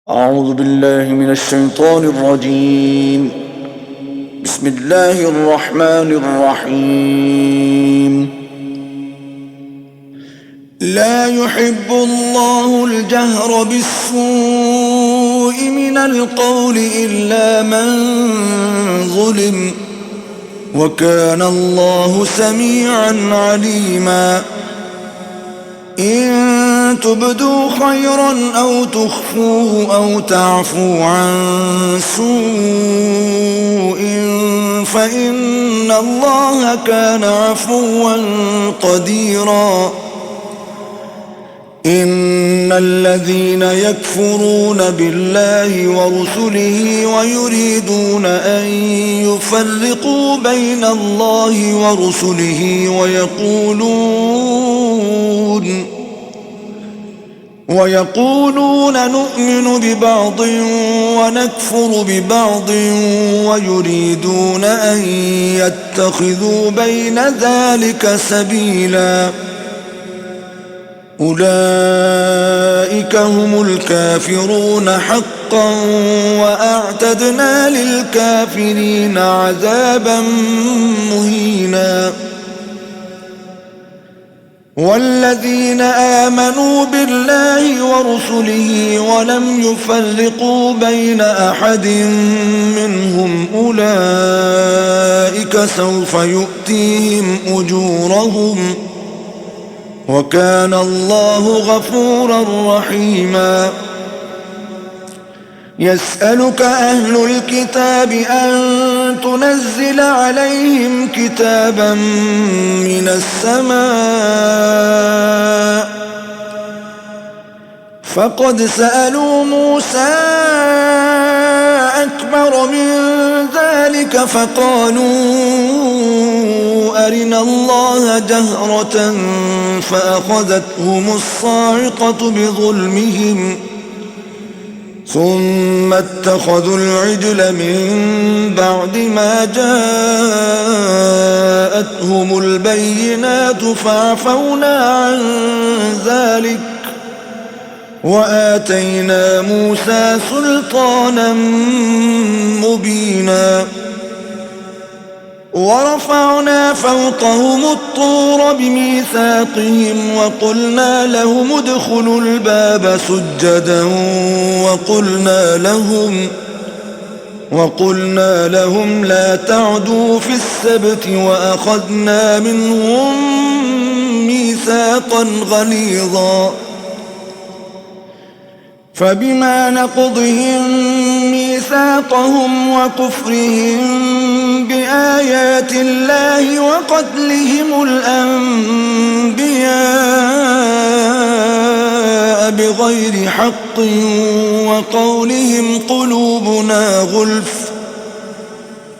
أعوذ بالله من الشيطان الرجيم. بسم الله الرحمن الرحيم. لا يحب الله الجهر بالسوء من القول إلا من ظلم، وكان الله سميعا عليما. إن تبدوا خيرا أو تخفوه أو تعفوا عن سوء فإن الله كان عفوا قديرا. إن الذين يكفرون بالله ورسله ويريدون أن يفرقوا بين الله ورسله ويقولون نؤمن ببعض ونكفر ببعض ويريدون أن يتخذوا بين ذلك سبيلا، أولئك هم الكافرون حقا، وأعتدنا للكافرين عذابا مهينا. والذين آمنوا بالله ورسله ولم يفرقوا بين أحد منهم أولئك سوف يؤتيهم أجورهم، وكان الله غفورا رحيما. يسألك أهل الكتاب أن تنزل عليهم كتابا من السماء، فقد سألوا موسى أكبر من ذلك فقالوا أرنا الله جهرة فأخذتهم الصاعقة بظلمهم، ثم اتخذوا العجل من بعد ما جاءتهم البينات فعفونا عن ذلك وآتينا موسى سلطانا مبينا. ورفعنا فوقهم الطور بميثاقهم وقلنا لهم ادخلوا الباب سجدا وقلنا لهم لا تعدوا في السبت وأخذنا منهم ميثاقا غليظا. فبما نقضهم ميثاقهم وكفرهم بآيات الله وقتلهم الأنبياء بغير حق وقولهم قلوبنا غلف،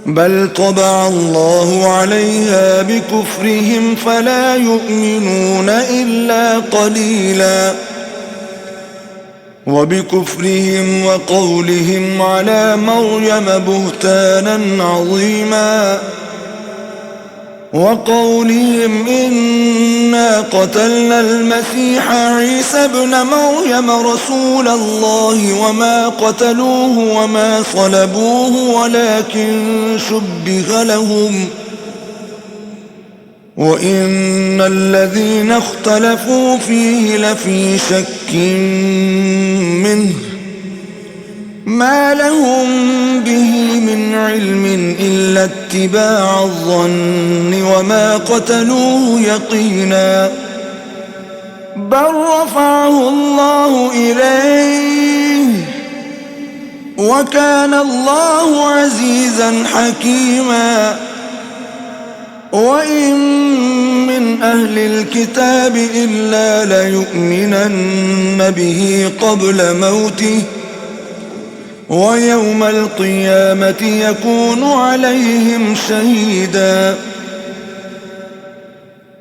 بل طبع الله عليها بكفرهم فلا يؤمنون إلا قليلا. وبكفرهم وقولهم على مريم بهتانا عظيما، وقولهم إنا قتلنا المسيح عيسى ابن مريم رسول الله وما قتلوه وما صلبوه ولكن شبه لهم، وإن الذين اختلفوا فيه لفي شك منه ما لهم به من علم إلا اتباع الظن وما قتلوه يقينا، بل رفعه الله إليه وكان الله عزيزا حكيما. وإن من أهل الكتاب إلا ليؤمنن به قبل موته، ويوم القيامة يكون عليهم شهيدا.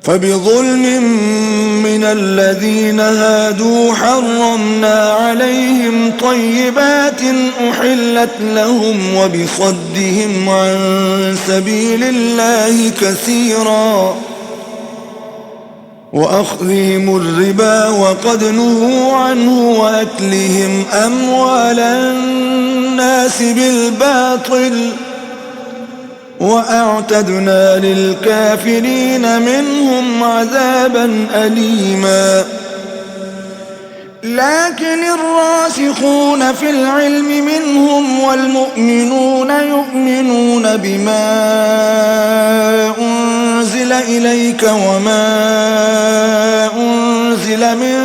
فبظلم من الذين هادوا حرمنا عليهم طيبات أحلت لهم وبصدهم عن سبيل الله كثيرا، وأخذهم الربا وقد نهوا عنه وأكلهم أموال الناس بالباطل وأعتدنا للكافرين منهم عذابا أليما لكن الراسخون في العلم منهم والمؤمنون يؤمنون بما أنزل إليك وما أنزل من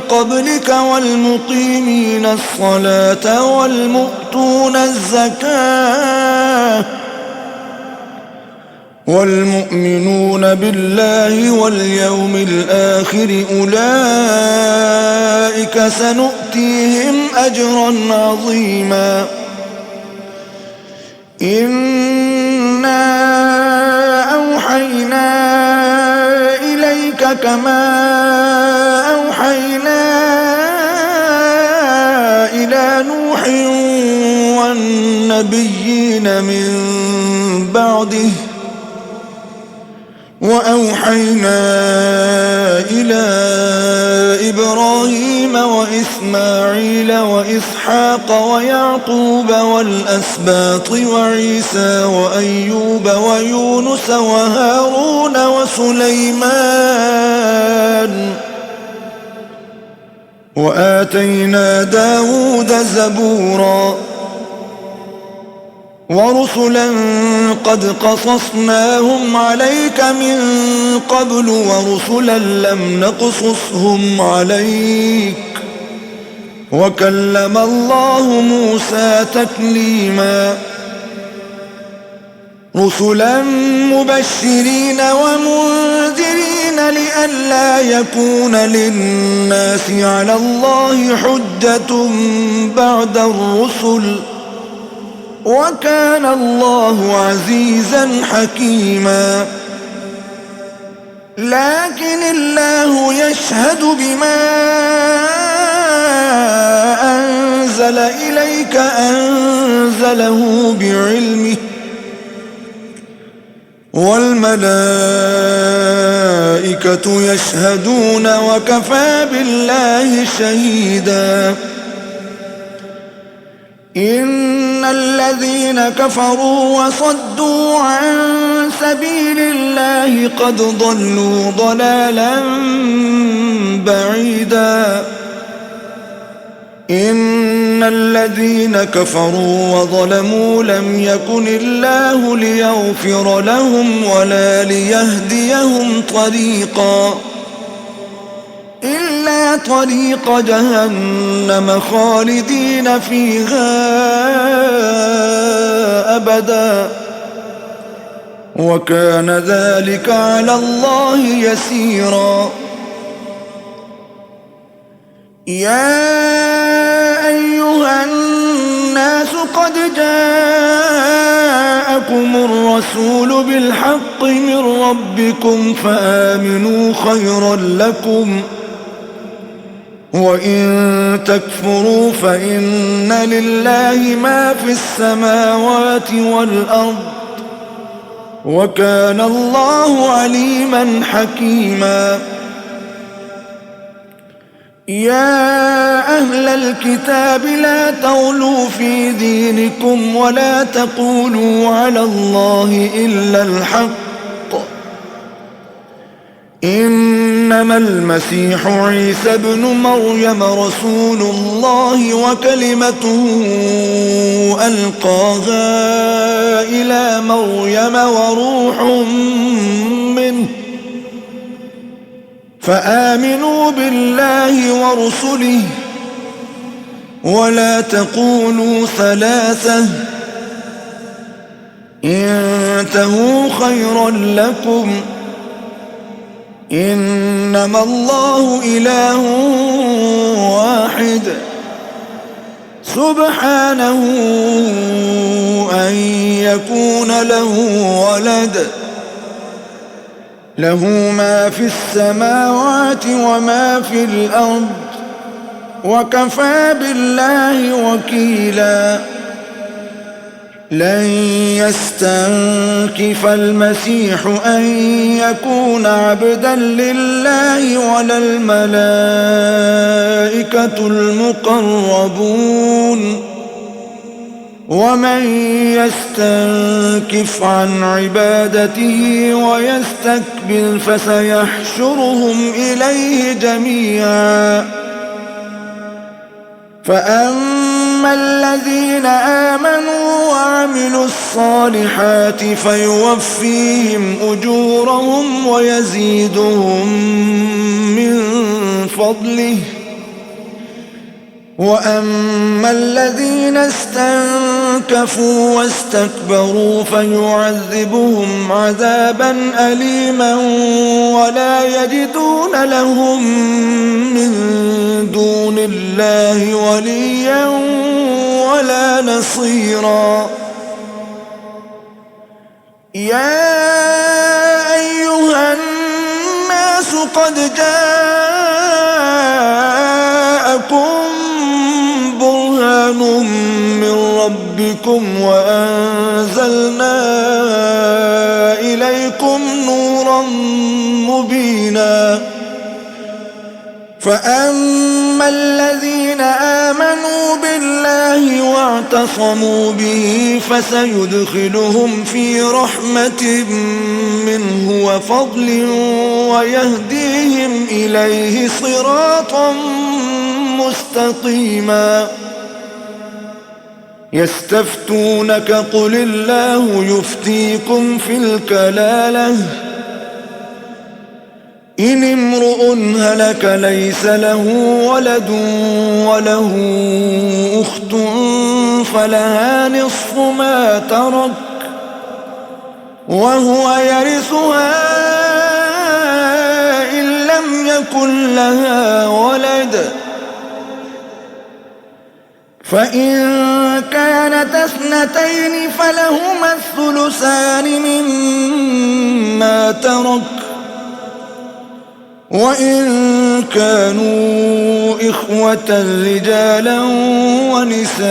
قبلك والمقيمين الصلاة والمؤمنون بالله واليوم الآخر أولئك سنؤتيهم أجرا عظيما إنا أوحينا إليك كما أوحينا إلى نوح والنبيين من بعده وأوحينا إلى إبراهيم وإسماعيل وإسحاق ويعقوب والأسباط وعيسى وأيوب ويونس وهارون وسليمان وآتينا داود زبورا ورسلا قد قصصناهم عليك من قبل ورسلا لم نقصصهم عليك وكلم الله موسى تكليما رسلا مبشرين ومنذرين لئلا يكون للناس على الله حجة بعد الرسل وكان الله عزيزا حكيما لكن الله يشهد بما أنزل إليك أنزله بعلمه والملائكة يشهدون وكفى بالله شهيدا إن الذين كفروا وصدوا عن سبيل الله قد ضلوا ضلالا بعيدا إن الذين كفروا وظلموا لم يكن الله ليغفر لهم ولا ليهديهم طريقا إلا طريق جهنم خالدين فيها أبدا وكان ذلك على الله يسيرا يا أيها الناس قد جاءكم الرسول بالحق من ربكم فآمنوا خيرا لكم وإن تكفروا فإن لله ما في السماوات والأرض وكان الله عليما حكيما يا أهل الكتاب لا تغلوا في دينكم ولا تقولوا على الله إلا الحق إنما المسيح عيسى ابن مريم رسول الله وكلمته ألقاها إلى مريم وروح منه فآمنوا بالله ورسله ولا تقولوا ثلاثة انتهوا خيرا لكم إنما الله إله واحد سبحانه أن يكون له ولد له ما في السماوات وما في الأرض وكفى بالله وكيلا لن يستنكف المسيح أن يكون عبدا لله ولا الملائكة المقربون ومن يستنكف عن عبادته ويستكبر فسيحشرهم إليه جميعا فأما الذين آمنوا وعملوا الصالحات فيوفيهم أجورهم ويزيدهم من فضله وأما الذين استنكفوا واستكبروا فيعذبهم عذابا أليما ولا يجدون لهم من دون الله وليا ولا نصيرا يا أيها الناس قد جاءكم برهان من ربكم وأنزلنا إليكم نورا مبينا فأما الذين آمنوا بالله واعتصموا به فسيدخلهم في رحمة منه وفضل ويهديهم إليه صراطا مستقيما يستفتونك قل الله يفتيكم في الكلالة إن امرؤ هلك ليس له ولد وله أخت فلها نصف ما ترك وهو يرثها إن لم يكن لها ولد فإن كانت اثنتين فلهما الثلثان مما ترك وإن كانوا إخوة رجالا ونساء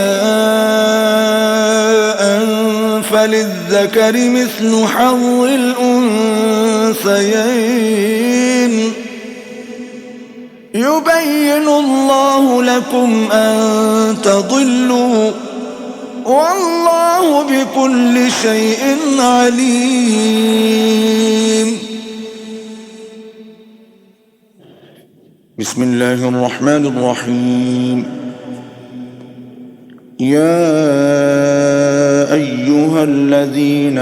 فللذكر مثل حظ الأنثيين يبين الله لكم أن تضلوا والله بكل شيء عليم بسم الله الرحمن الرحيم يا أيها الذين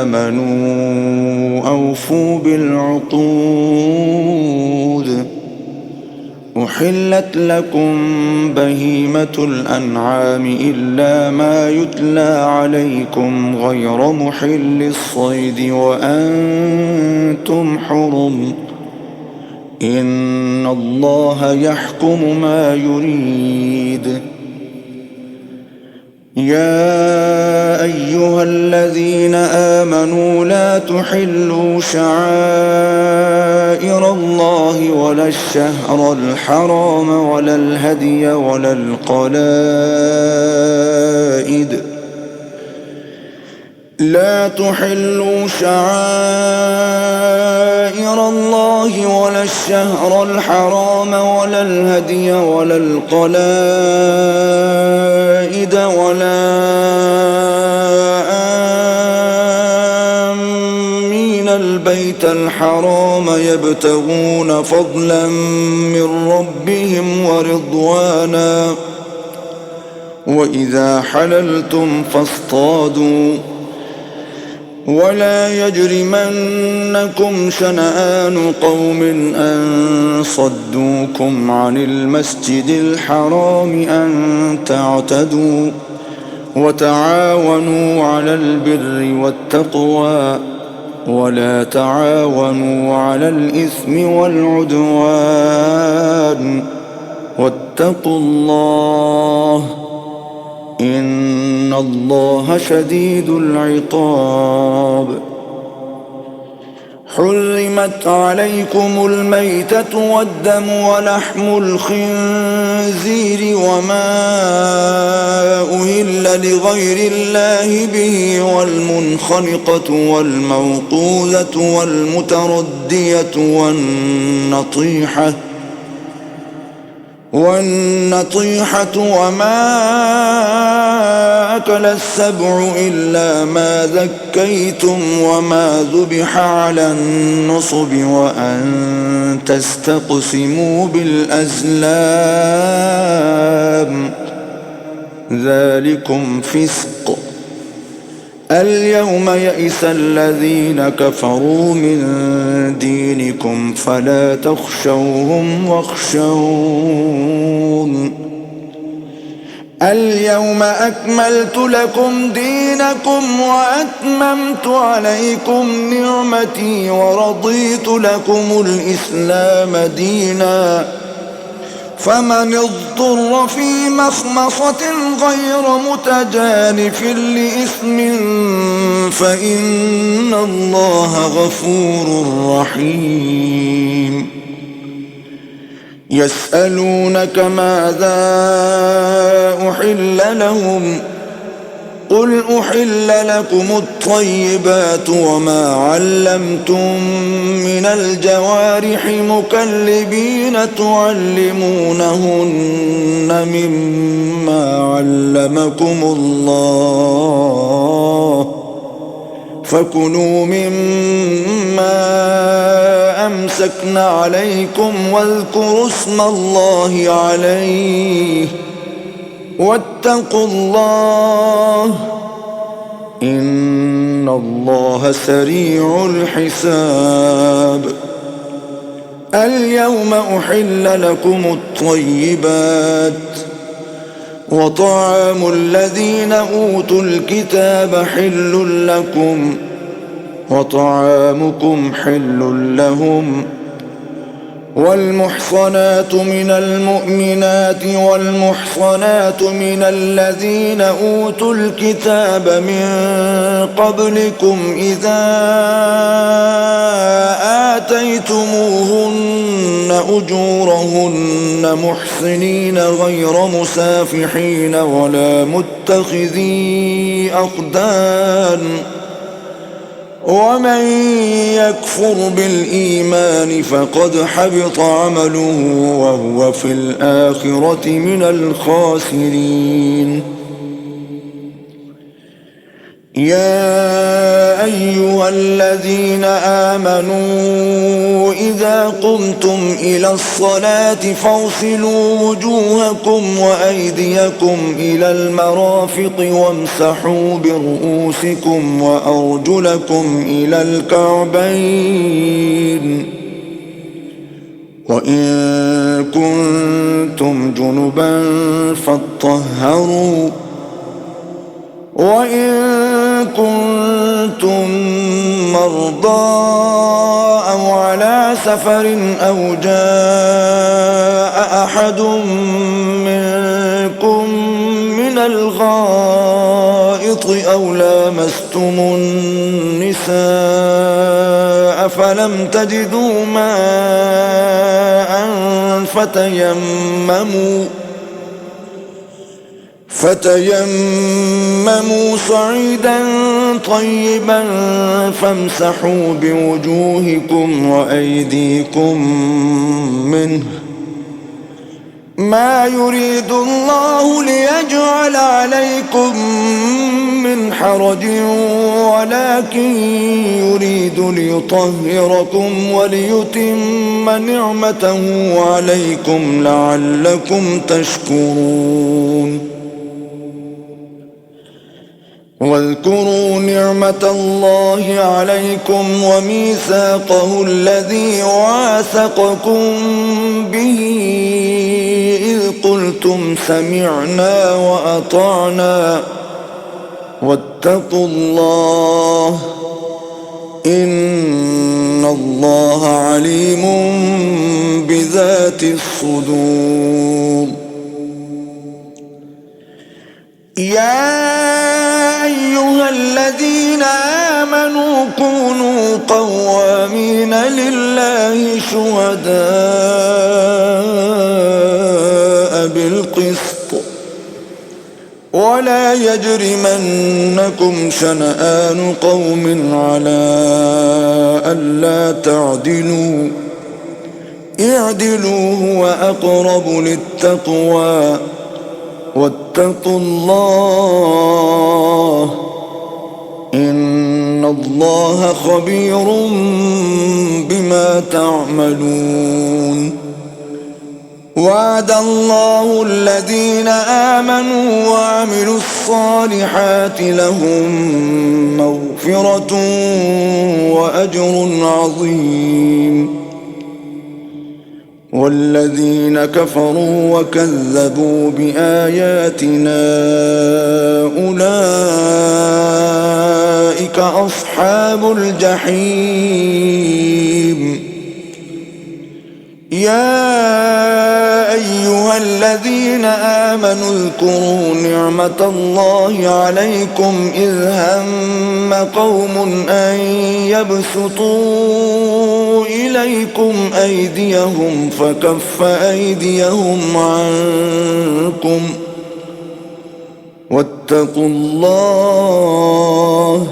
آمنوا أوفوا بالعقود أحلت لكم بهيمة الأنعام إلا ما يتلى عليكم غير محل الصيد وأنتم حرم إن الله يحكم ما يريد يا أيها الذين آمنوا لا تحلوا شعائر الله ولا الشهر الحرام ولا الهدي ولا القلائد لا تحلوا شعائر الله ولا الشهر الحرام ولا الهدي ولا القلائد ولا آمين البيت الحرام يبتغون فضلا من ربهم ورضوانا وإذا حللتم فاصطادوا ولا يجرمنكم شنآن قوم أن صدوكم عن المسجد الحرام أن تعتدوا وتعاونوا على البر والتقوى ولا تعاونوا على الإثم والعدوان واتقوا الله إن الله شديد العقاب حرمت عليكم الميتة والدم ولحم الخنزير وما أهل لغير الله به والمنخنقة والموقوذة والمتردية والنطيحة وما أكل السبع إلا ما ذكيتم وما ذبح على النصب وأن تستقسموا بالأزلام ذلكم فسق. اليوم يئس الذين كفروا من دينكم فلا تخشوهم واخشون. اليوم أكملت لكم دينكم وأتممت عليكم نعمتي ورضيت لكم الإسلام دينا فمن اضطر في مخمصة غير متجانف لإثم فإن الله غفور رحيم. يسألونك ماذا أحل لهم قل أحل لكم الطيبات وما علمتم من الجوارح مكلبين تعلمونهن مما علمكم الله فكلوا مما أمسكن عليكم واذكروا اسم الله عليه واتقوا الله إن الله سريع الحساب. اليوم أحل لكم الطيبات وطعام الذين أوتوا الكتاب حل لكم وطعامكم حل لهم والمحصنات من المؤمنات والمحصنات من الذين أوتوا الكتاب من قبلكم إذا آتيتموهن أجورهن محصنين غير مسافحين ولا متخذي أخدان ومن يكفر بالإيمان فقد حبط عمله وهو في الآخرة من الخاسرين. يا أيها الذين آمنوا إذا قمتم إلى الصلاة فاغسلوا وجوهكم وأيديكم إلى المرافق وامسحوا برؤوسكم وأرجلكم إلى الكعبين وإن كنتم جنبا فاطهروا وإن كنتم مرضى أو على سفر أو جاء أحد منكم من الغائط أو لامستم النساء فلم تجدوا ماء فتيمموا صعيدا طيبا فامسحوا بوجوهكم وأيديكم منه ما يريد الله ليجعل عليكم من حرج ولكن يريد ليطهركم وليتم نعمته عليكم لعلكم تشكرون. واذكروا نعمة الله عليكم وميثاقه الذي واثقكم به إذ قلتم سمعنا وأطعنا واتقوا الله إن الله عليم بذات الصدور. يا أيها الذين آمنوا كونوا قوامين لله شهداء بالقسط ولا يجرمنكم شنآن قوم على ألا تعدلوا اعدلوا هو أقرب للتقوى واتقوا الله إن الله خبير بما تعملون وعد الله الذين آمنوا وعملوا الصالحات لهم مغفرة وأجر عظيم والذين كفروا وكذبوا بآياتنا أولئك أصحاب الجحيم يا أيها الذين آمنوا اذكروا نعمة الله عليكم إذ هم قوم أن يبسطوا إليكم أيديهم فكف أيديهم عنكم واتقوا الله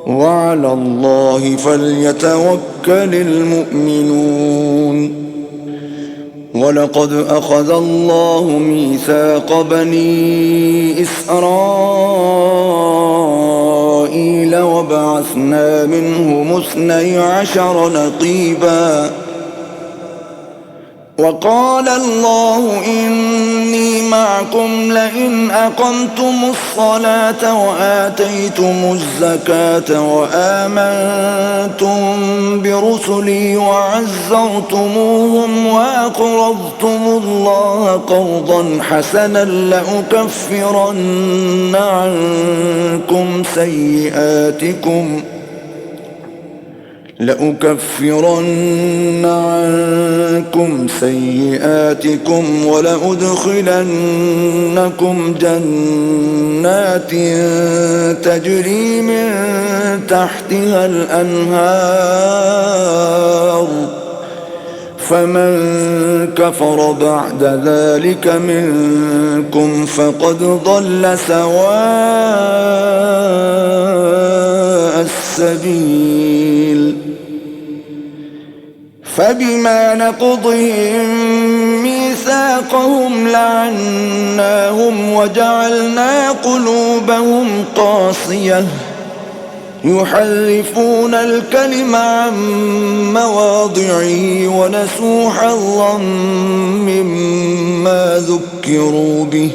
وعلى الله فليتوكل المؤمنون ولقد أخذ الله ميثاق بني إسرائيل وبعثنا منهم 12 نقيبا وقال الله إني معكم لئن أقمتم الصلاة وآتيتم الزكاة وآمنتم برسلي وعزرتموهم وأقرضتم الله قرضا حسنا لأكفرن عنكم سيئاتكم ولأدخلنكم جنات تجري من تحتها الأنهار فمن كفر بعد ذلك منكم فقد ضل سواء السبيل فبما نقضهم ميثاقهم لعناهم وجعلنا قلوبهم قاسية يحرفون الكلم عن مواضعه ونسوا حظا مما ذكروا به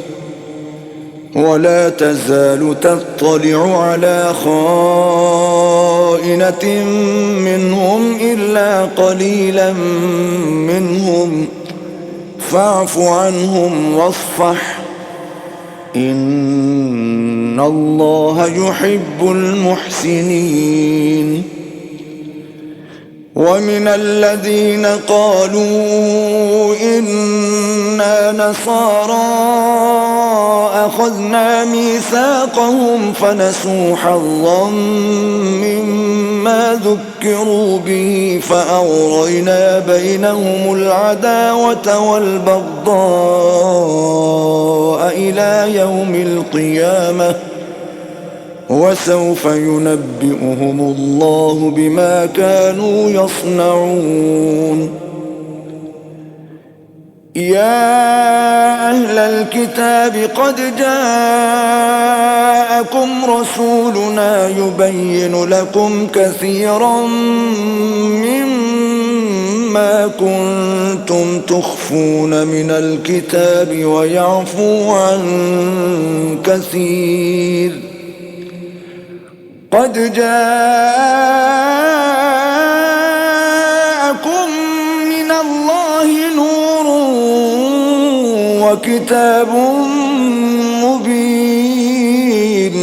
ولا تزال تطلع على خائنة منهم إلا قليلا منهم فاعف عنهم واصفح إن الله يحب المحسنين ومن الذين قالوا إنا نصارى أخذنا ميثاقهم فنسوا حظا مما ذكروا به فأغرينا بينهم العداوة والبغضاء إلى يوم القيامة وسوف ينبئهم الله بما كانوا يصنعون يا أهل الكتاب قد جاءكم رسولنا يبين لكم كثيرا مما كنتم تخفون من الكتاب ويعفو عن كثير قد جاءكم من الله نور وكتاب مبين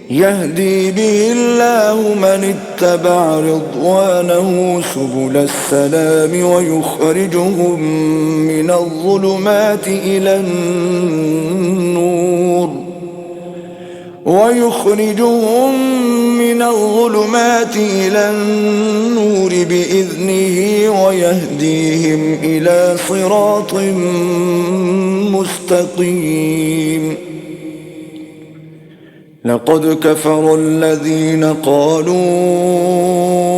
يهدي به الله من اتبع رضوانه سبل السلام ويخرجهم من الظلمات إلى النور بإذنه ويهديهم إلى صراط مستقيم. لقد كفر الذين قالوا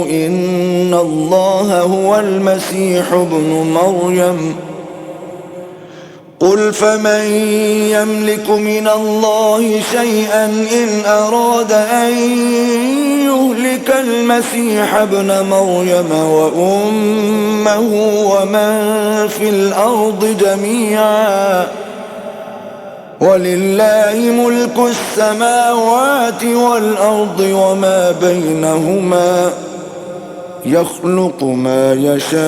إن الله هو المسيح ابن مريم قل فمن يملك من الله شيئا إن أراد أن يهلك المسيح ابن مريم وأمه ومن في الأرض جميعا ولله ملك السماوات والأرض وما بينهما يخلق ما يشاء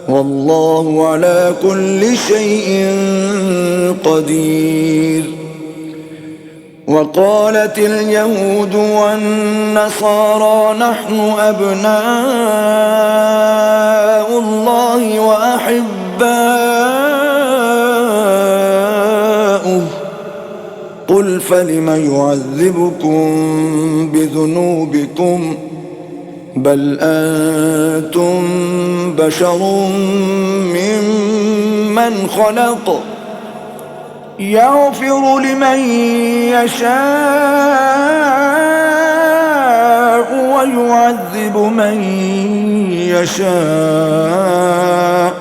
والله على كل شيء قدير. وقالت اليهود والنصارى نحن أبناء الله وأحباؤه قل فلم يعذبكم بذنوبكم بل أنتم بشر ممن خلق يغفر لمن يشاء ويعذب من يشاء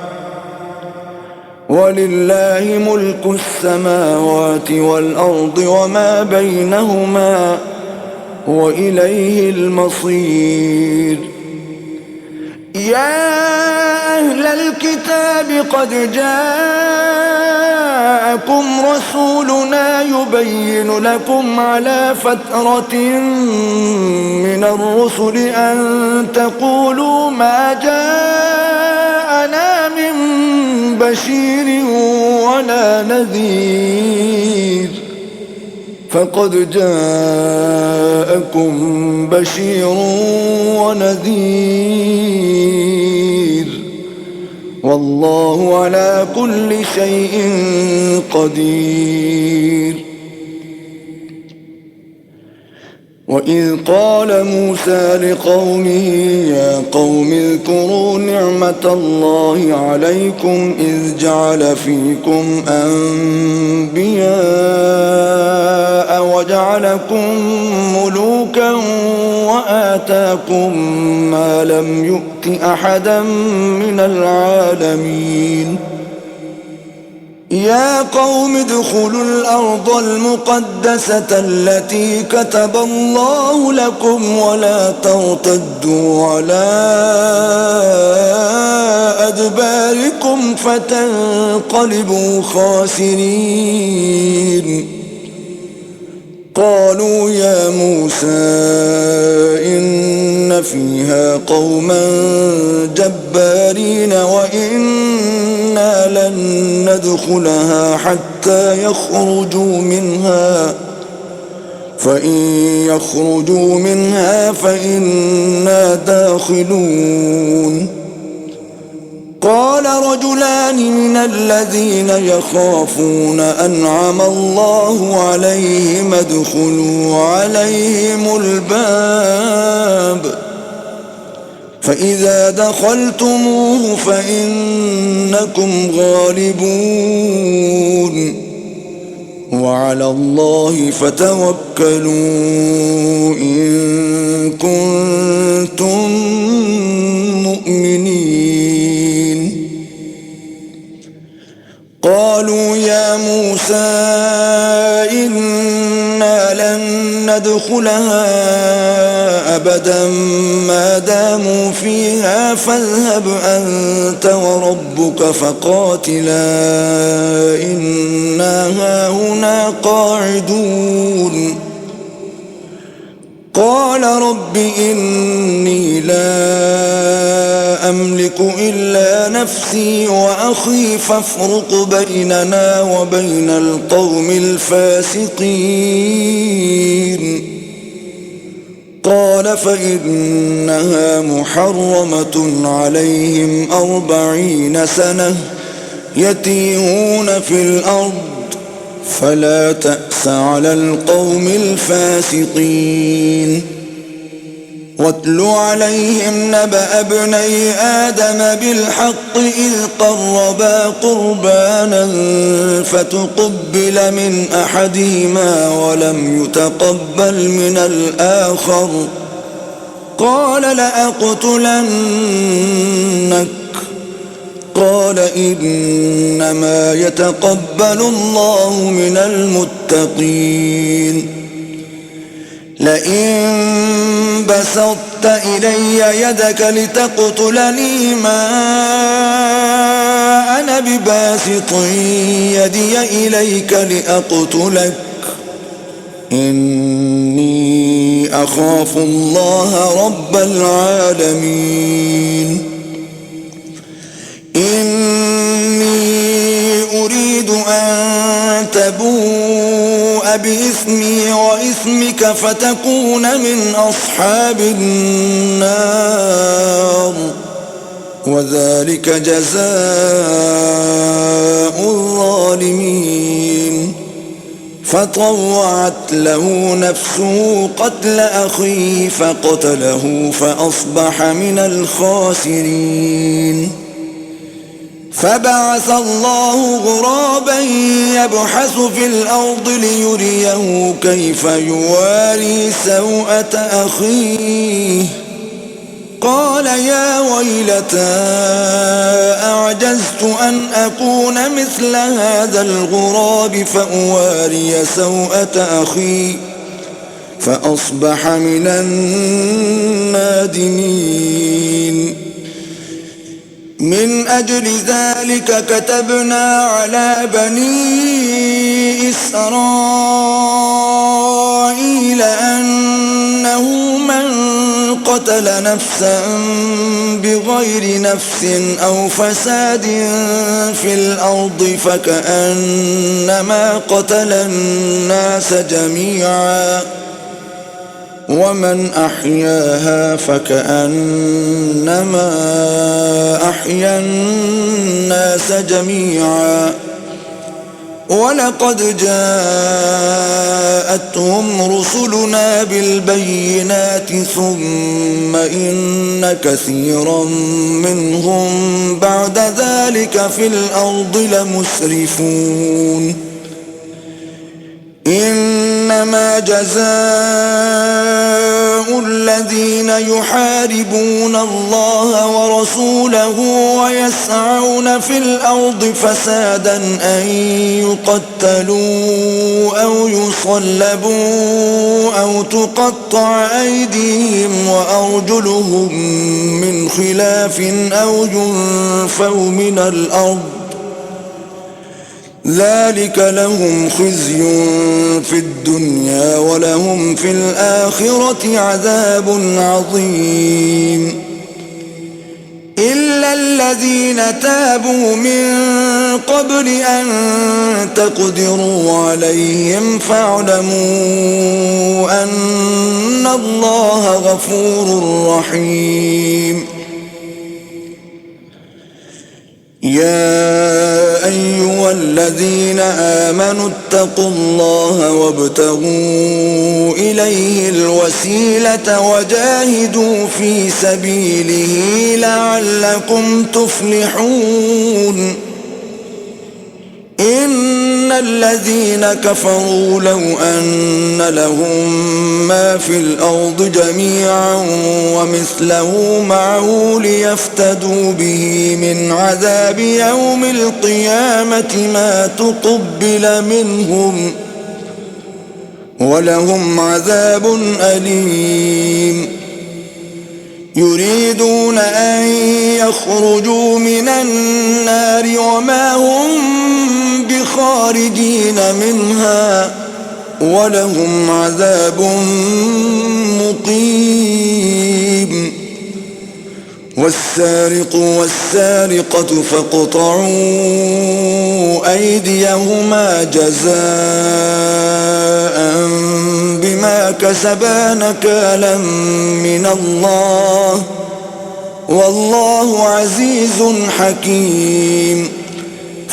ولله ملك السماوات والأرض وما بينهما وإليه المصير. يا أهل الكتاب قد جاءكم رسولنا يبين لكم على فترة من الرسل أن تقولوا ما جاءنا من بشير ولا نذير فقد جاءكم بشير ونذير والله على كل شيء قدير. وإذ قال موسى لقومه يا قوم اذكروا نعمة الله عليكم إذ جعل فيكم أنبياء وجعلكم ملوكا وآتاكم ما لم يؤت أحدا من العالمين. يا قوم ادخلوا الأرض المقدسة التي كتب الله لكم ولا ترتدوا على أدباركم فتنقلبوا خاسرين. قالوا يا موسى إن فيها قوما جبارين وإنا لن ندخلها حتى يخرجوا منها فإن يخرجوا منها فإنا داخلون. قال رجلان من الذين يخافون أنعم الله عليهم ادخلوا عليهم الباب فإذا دخلتموه فإنكم غالبون وعلى الله فتوكلوا إن كنتم مؤمنين. قالوا يا موسى إنا لن ندخلها أبدا ما داموا فيها فاذهب أنت وربك فقاتلا إنا هاهنا قاعدون. قال رب إني لا أملك إلا نفسي وأخي فافرق بيننا وبين القوم الفاسقين. قال فإنها محرمة عليهم 40 سنة يتيهون في الأرض فلا تأس على القوم الفاسقين. واتل عليهم نبأ ابني آدم بالحق إذ قربا قربانا فتقبل من أحدهما ولم يتقبل من الآخر قال لأقتلنك قال إنما يتقبل الله من المتقين. لئن بسطت إلي يدك لتقتلني ما أنا بباسط يدي إليك لأقتلك إني أخاف الله رب العالمين. إني أريد أن تبوء بإثمي وإثمك فتكون من أصحاب النار وذلك جزاء الظالمين. فطوعت له نفسه قتل أخيه فقتله فأصبح من الخاسرين. فبعث الله غرابا يبحث في الأرض ليريه كيف يواري سوءة أخيه قال يا ويلتى أعجزت أن أكون مثل هذا الغراب فأواري سوءة أخي فأصبح من النادمين. من أجل ذلك كتبنا على بني إسرائيل أنه من قتل نفسا بغير نفس أو فساد في الأرض فكأنما قتل الناس جميعا ومن أحياها فكأنما أحيا الناس جميعا. ولقد جاءتهم رسلنا بالبينات ثم إن كثيرا منهم بعد ذلك في الأرض لمسرفون. إنما جزاء الذين يحاربون الله ورسوله ويسعون في الأرض فسادا أن يقتلوا أو يصلبوا أو تقطع أيديهم وأرجلهم من خلاف أو ينفوا من الأرض ذلك لهم خزي في الدنيا ولهم في الآخرة عذاب عظيم. إلا الذين تابوا من قبل أن تقدروا عليهم فاعلموا أن الله غفور رحيم. يا أيها الذين آمنوا اتقوا الله وابتغوا إليه الوسيلة وجاهدوا في سبيله لعلكم تفلحون. إن الذين كفروا لو أن لهم ما في الأرض جميعا ومثله معه ليفتدوا به من عذاب يوم القيامة ما تقبل منهم ولهم عذاب أليم. يريدون أن يخرجوا من النار وما هم بخارجين منها ولهم عذاب مقيم. والسارق والسارقة فاقطعوا أيديهما جزاء بما كسبا نكالا من الله والله عزيز حكيم.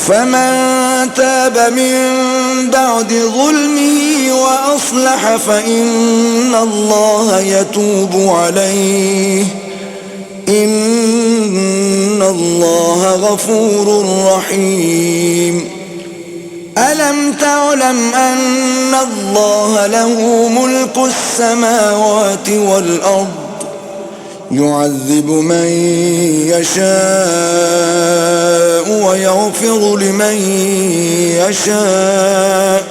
فمن تاب من بعد ظلمه وأصلح فإن الله يتوب عليه إن الله غفور رحيم. ألم تعلم أن الله له ملك السماوات والأرض يعذب من يشاء ويغفر لمن يشاء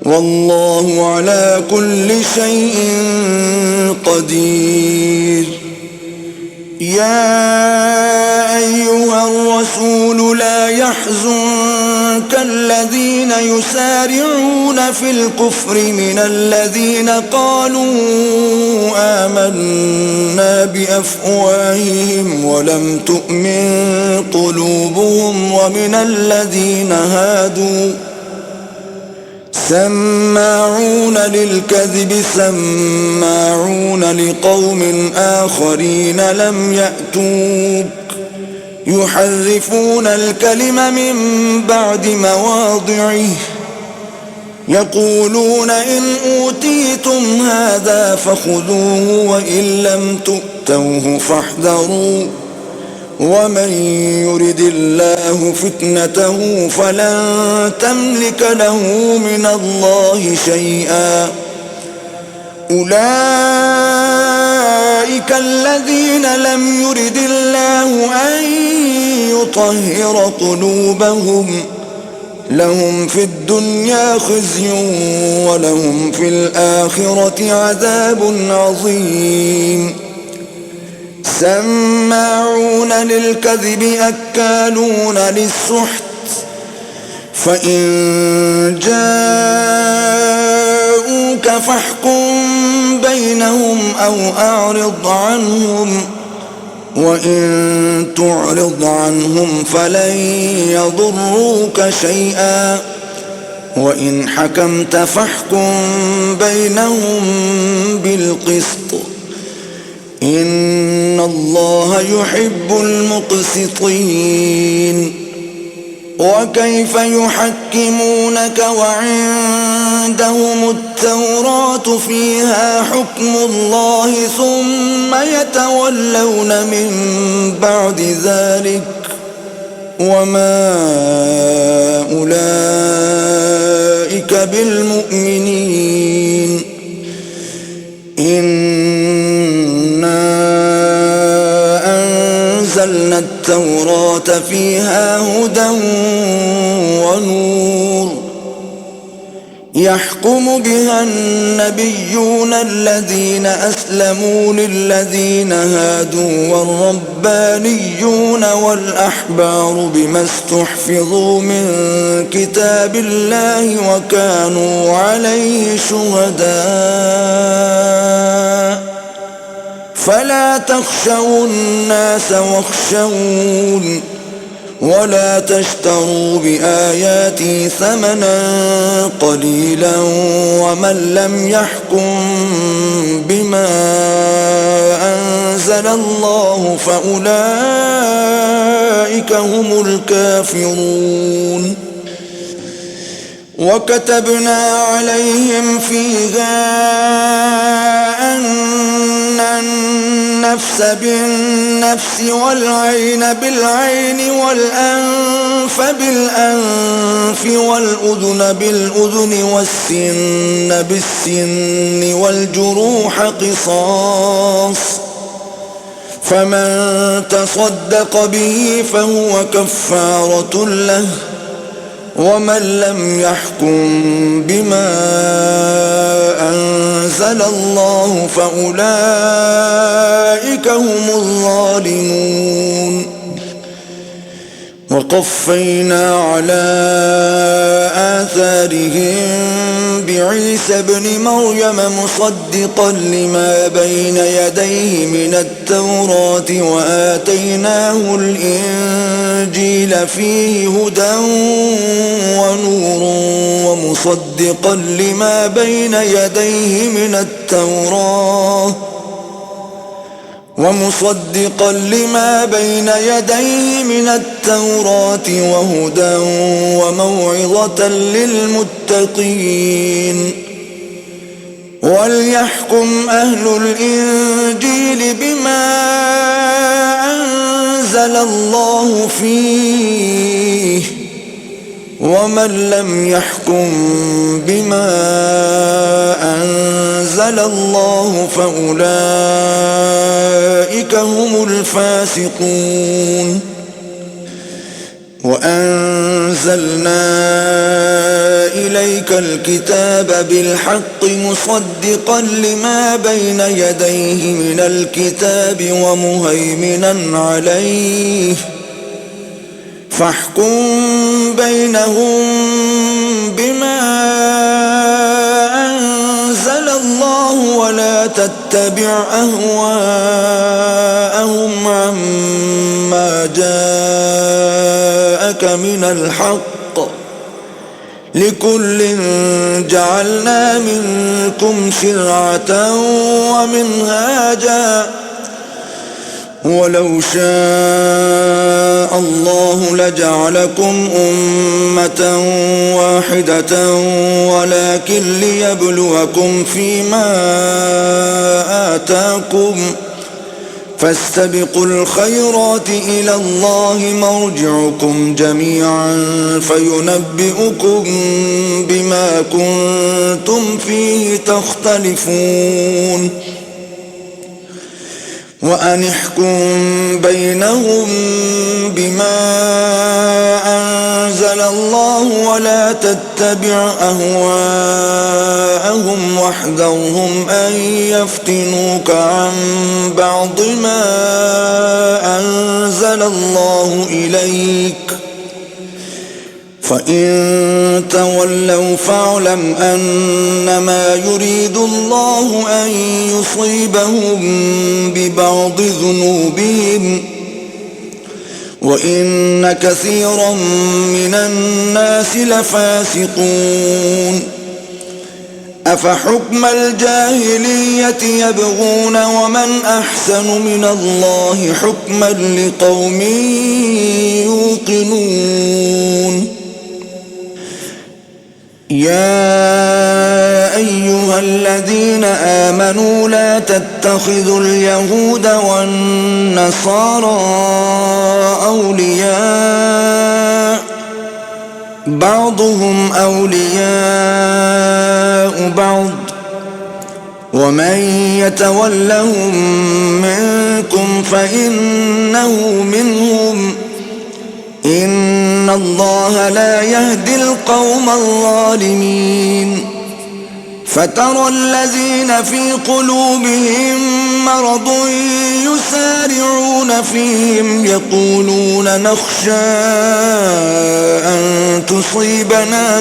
والله على كل شيء قدير. يا أيها الرسول لا يحزنك الذين يسارعون في الكفر من الذين قالوا آمنا بأفواههم ولم تؤمن قلوبهم ومن الذين هادوا سماعون للكذب سماعون لقوم آخرين لم يأتوك يحرفون الكلم من بعد مواضعه يقولون إن أوتيتم هذا فخذوه وإن لم تؤتوه فاحذروا ومن يرد الله فتنته فلن تملك له من الله شيئا. أولئك الذين لم يرد الله أن يطهر قلوبهم لهم في الدنيا خزي ولهم في الآخرة عذاب عظيم. سماعون للكذب أكالون للسحت فإن جاءوك فاحكم بينهم أو أعرض عنهم وإن تعرض عنهم فلن يضروك شيئا وإن حكمت فاحكم بينهم بالقسط إن الله يحب المقسطين. وكيف يحكمونك وعندهم التوراة فيها حكم الله ثم يتولون من بعد ذلك وما أولئك بالمؤمنين. أنزلنا التوراة فيها هدى ونور يحكم بها النبيون الذين أسلموا للذين هادوا والربانيون والأحبار بما استحفظوا من كتاب الله وكانوا عليه شهداء فلا تخشوا الناس واخشون ولا تشتروا بآياتي ثمنا قليلا ومن لم يحكم بما أنزل الله فأولئك هم الكافرون. وكتبنا عليهم فيها أن النفس بالنفس والعين بالعين والأنف بالأنف والأذن بالأذن والسن بالسن والجروح قصاص فمن تصدق به فهو كفارة له ومن لم يحكم بما أنزل الله فأولئك هم الظالمون. وقفينا على آثارهم بعيسى ابن مريم مصدقا لما بين يديه من التوراة وآتيناه الإنجيل فيه هدى ونور ومصدقا لما بين يديه من التوراة ومصدقا لما بين يديه من التوراة وهدى وموعظة للمتقين. وليحكم أهل الإنجيل بما أنزل الله فيه، ومن لم يحكم بما أنزل الله فأولئك هم الفاسقون. وأنزلنا إليك الكتاب بالحق مصدقا لما بين يديه من الكتاب ومهيمنا عليه، فاحكم بينهم بما أنزل الله ولا تتبع أهواءهم عما جاءك من الحق، لكل جعلنا منكم شرعة ومنهاجا، ولو شاء الله لجعلكم أمة واحدة ولكن ليبلوكم فيما آتاكم، فاستبقوا الخيرات إلى الله مرجعكم جميعا فينبئكم بما كنتم فيه تختلفون. وأن احكم بينهم بما أنزل الله ولا تتبع أهواءهم واحذرهم أن يفتنوك عن بعض ما أنزل الله إليك، فإن تولوا فاعلم أنما يريد الله أن يصيبهم ببعض ذنوبهم، وإن كثيرا من الناس لفاسقون. أفحكم الجاهلية يبغون ومن أحسن من الله حكما لقوم يوقنون. يا أيها الذين آمنوا لا تتخذوا اليهود والنصارى أولياء، بعضهم أولياء بعض، ومن يتولهم منكم فإنه منهم، إن الله لا يهدي القوم الظالمين. فترى الذين في قلوبهم مرض يسارعون فيهم يقولون نخشى أن تصيبنا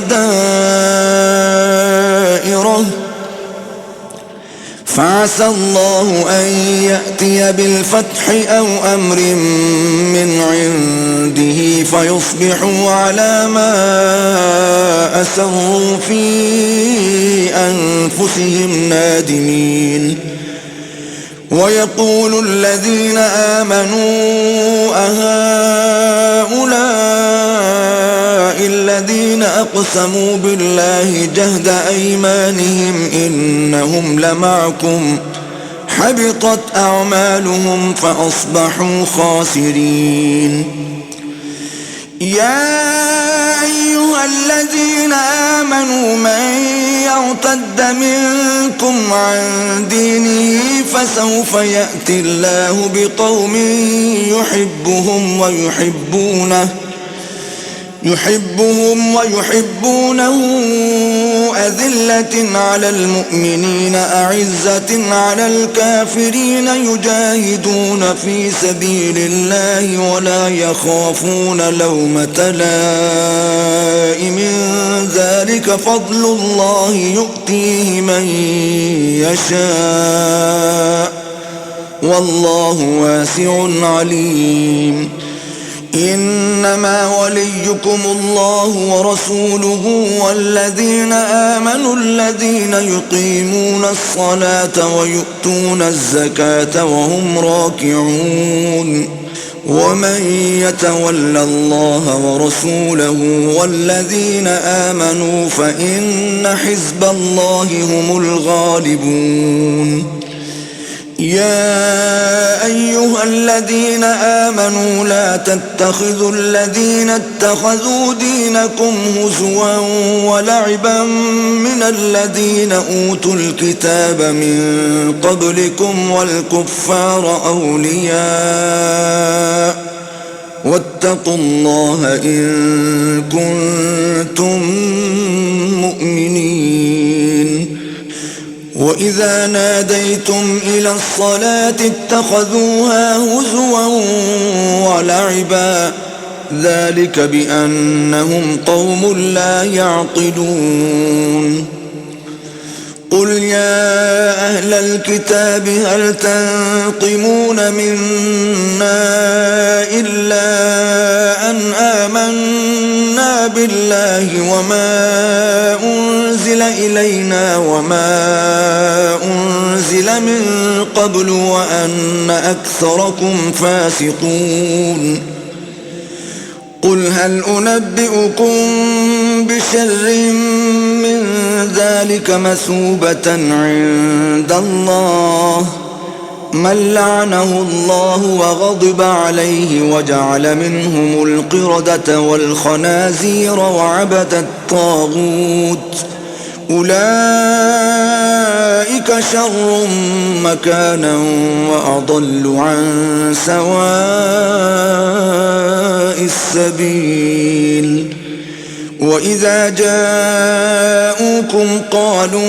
دائرة، فعسى الله أن يأتي بالفتح أو أمر من عنده فيصبحوا على ما أسروا في أنفسهم نادمين. ويقول الذين آمنوا أهؤلاء الذين أقسموا بالله جهد أيمانهم إنهم لمعكم، حبطت أعمالهم فأصبحوا خاسرين. يا أيها الذين آمنوا من يرتد منكم عن دينه فسوف يأتي الله بقوم يحبهم ويحبونه أذلة على المؤمنين أعزة على الكافرين يجاهدون في سبيل الله ولا يخافون لومة لائم، ذلك فضل الله يؤتيه من يشاء والله واسع عليم. إنما وليكم الله ورسوله والذين آمنوا الذين يقيمون الصلاة ويؤتون الزكاة وهم راكعون ومن يتول الله ورسوله والذين آمنوا فإن حزب الله هم الغالبون يا أيها الذين آمنوا لا تتخذوا الذين اتخذوا دينكم هزوا ولعبا من الذين أوتوا الكتاب من قبلكم والكفار أولياء واتقوا الله إن كنتم مؤمنين وإذا ناديتم إلى الصلاة اتخذوها هزوا ولعبا ذلك بأنهم قوم لا يعقلون قل يا أهل الكتاب هل تنقمون منا إلا أن آمنا بالله وما أنزل إلينا وما أنزل من قبل وأن أكثركم فاسقون قل هل أنبئكم بشر من ذلك مثوبة عند الله من لعنه الله وغضب عليه وجعل منهم القردة والخنازير وعبد الطاغوت أولئك شر مكانا وأضل عن سواء السبيل وإذا جاءوكم قالوا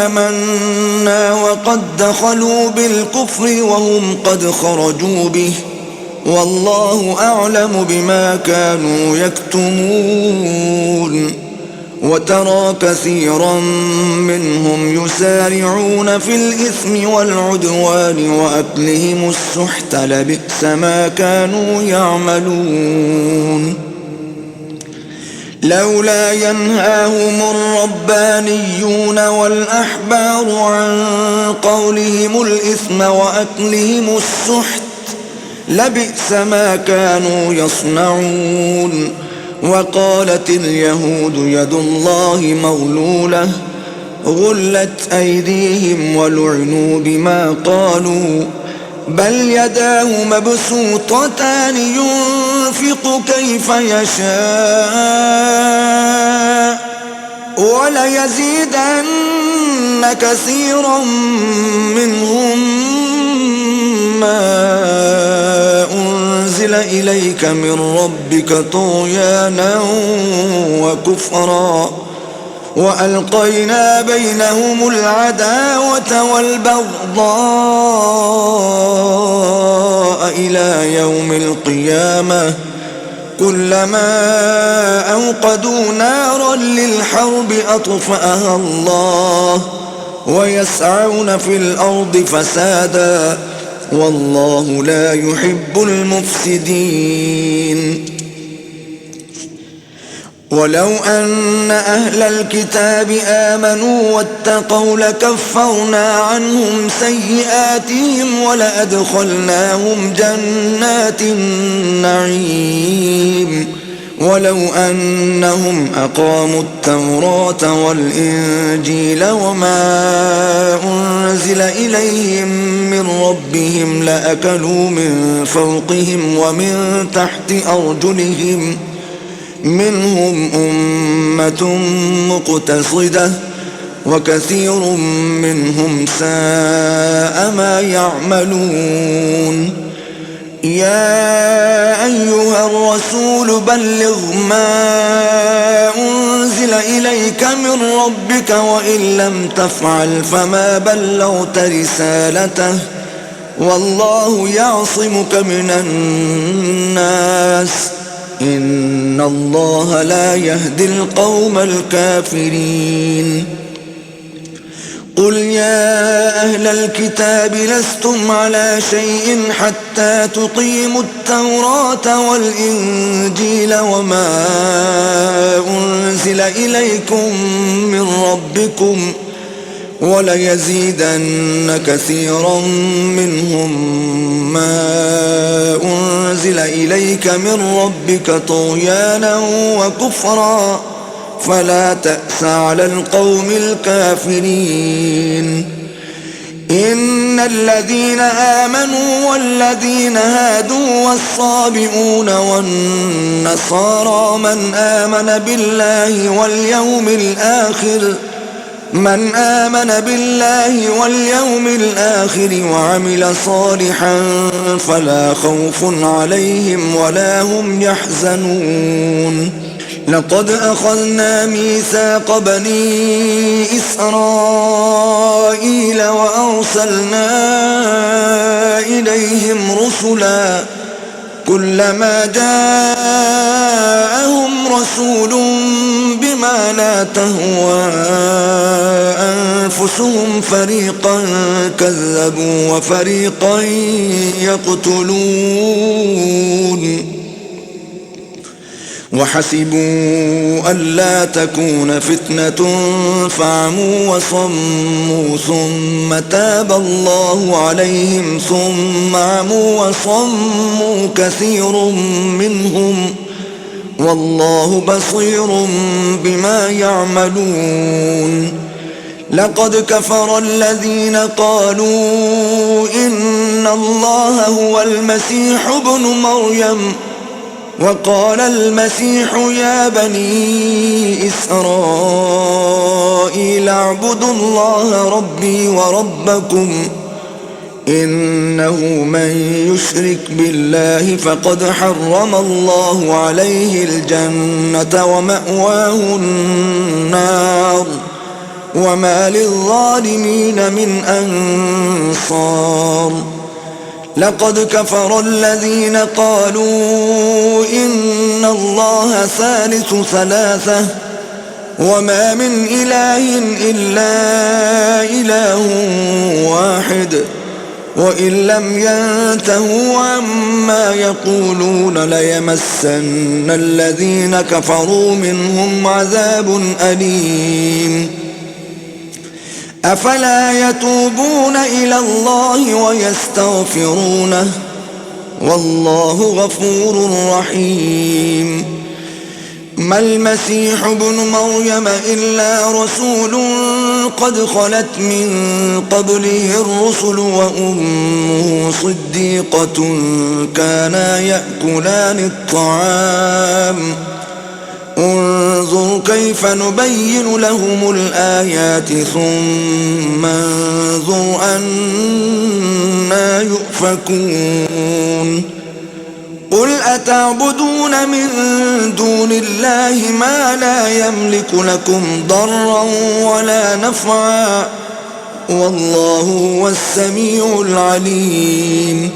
آمنا وقد دخلوا بالكفر وهم قد خرجوا به والله أعلم بما كانوا يكتمون وترى كثيرا منهم يسارعون في الإثم والعدوان وأكلهم السحت لبئس ما كانوا يعملون لولا ينهاهم الربانيون والأحبار عن قولهم الإثم وأكلهم السحت لبئس ما كانوا يصنعون وقالت اليهود يد الله مغلولة غلت أيديهم ولعنوا بما قالوا بل يداه مبسوطتان ينفق كيف يشاء وليزيدن كثيرا منهم ما أنزل إليك من ربك طغيانا وكفرا وألقينا بينهم العداوة والبغضاء إلى يوم القيامة كلما أوقدوا نارا للحرب أطفأها الله ويسعون في الأرض فسادا والله لا يحب المفسدين ولو أن أهل الكتاب آمنوا واتقوا لكفرنا عنهم سيئاتهم ولأدخلناهم جنات النعيم ولو أنهم أقاموا التوراة والإنجيل وما أنزل إليهم من ربهم لأكلوا من فوقهم ومن تحت أرجلهم منهم أمة مقتصدة وكثير منهم ساء ما يعملون يا أيها الرسول بلغ ما أنزل إليك من ربك وإن لم تفعل فما بلغت رسالته والله يعصمك من الناس إن الله لا يهدي القوم الكافرين قل يا أهل الكتاب لستم على شيء حتى تقيموا التوراة والإنجيل وما أنزل إليكم من ربكم وليزيدن كثيرا منهم ما أنزل إليك من ربك طغيانا وكفرا فلا تأس على القوم الكافرين. إن الذين آمنوا والذين هادوا والصابئون والنصارى من آمن بالله واليوم الآخر وعمل صالحا فلا خوف عليهم ولا هم يحزنون. لقد أخذنا ميثاق بني إسرائيل وأرسلنا إليهم رسلا كلما جاءهم رسول بما لا تهوى أنفسهم فريقا كذبوا وفريقا يقتلون وحسبوا ألا تكون فتنة فعموا وصموا ثم تاب الله عليهم ثم عموا وصموا كثير منهم والله بصير بما يعملون. لقد كفر الذين قالوا إن الله هو المسيح ابن مريم وقال المسيح يا بني إسرائيل اعبدوا الله ربي وربكم إنه من يشرك بالله فقد حرم الله عليه الجنة ومأواه النار وما للظالمين من أنصار. لقد كفر الذين قالوا إن الله ثالث ثلاثة وما من إله إلا إله واحد وإن لم ينتهوا عما يقولون ليمسن الذين كفروا منهم عذاب أليم. أفلا يتوبون إلى الله ويستغفرونه والله غفور رحيم. ما المسيح ابن مريم إلا رسول قد خلت من قبله الرسل وأمه صديقة كانا يأكلان الطعام انظر كيف نبين لهم الآيات ثم انظر أنى يؤفكون. قل أتعبدون من دون الله ما لا يملك لكم ضرا ولا نفعا والله هو السميع العليم.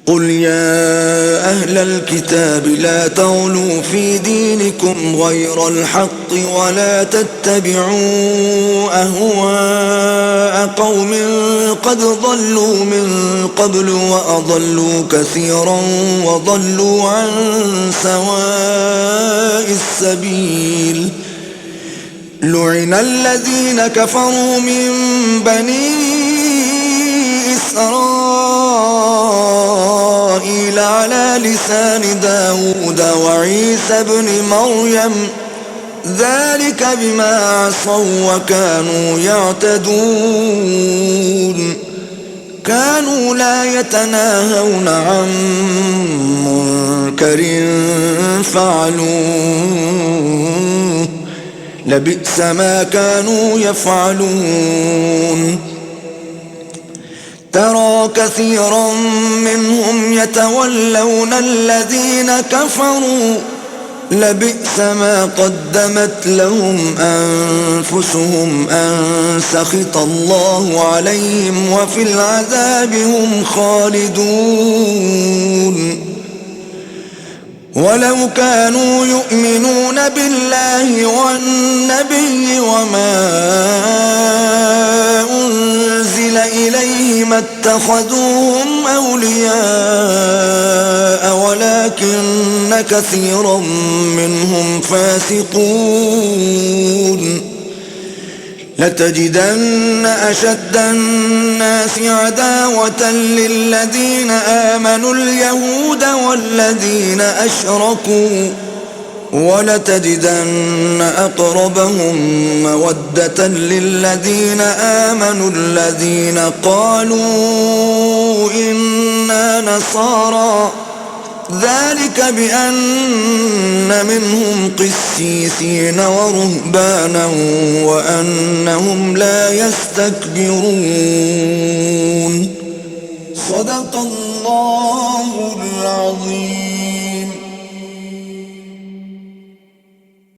قل يا أهل الكتاب لا تغلوا في دينكم غير الحق ولا تتبعوا أهواء قوم قد ضلوا من قبل وأضلوا كثيرا وضلوا عن سواء السبيل. لعن الذين كفروا من بني إسرائيل على لسان داود وعيسى بن مريم ذلك بما عصوا وكانوا يعتدون. كانوا لا يتناهون عن منكر فعلوه لبئس ما كانوا يفعلون. ترى كثيرا منهم يتولون الذين كفروا لبئس ما قدمت لهم أنفسهم أن سخط الله عليهم وفي العذاب هم خالدون. ولو كانوا يؤمنون بالله والنبي وما أنزل إليه ما اتخذوهم أولياء ولكن كثيرا منهم فاسقون لتجدن أشد الناس عداوة للذين آمنوا اليهود والذين أشركوا ولتجدن أقربهم مودة للذين آمنوا الذين قالوا إنا نصارى ذلك بأن منهم قسيسين ورهبانا وأنهم لا يستكبرون صدق الله العظيم.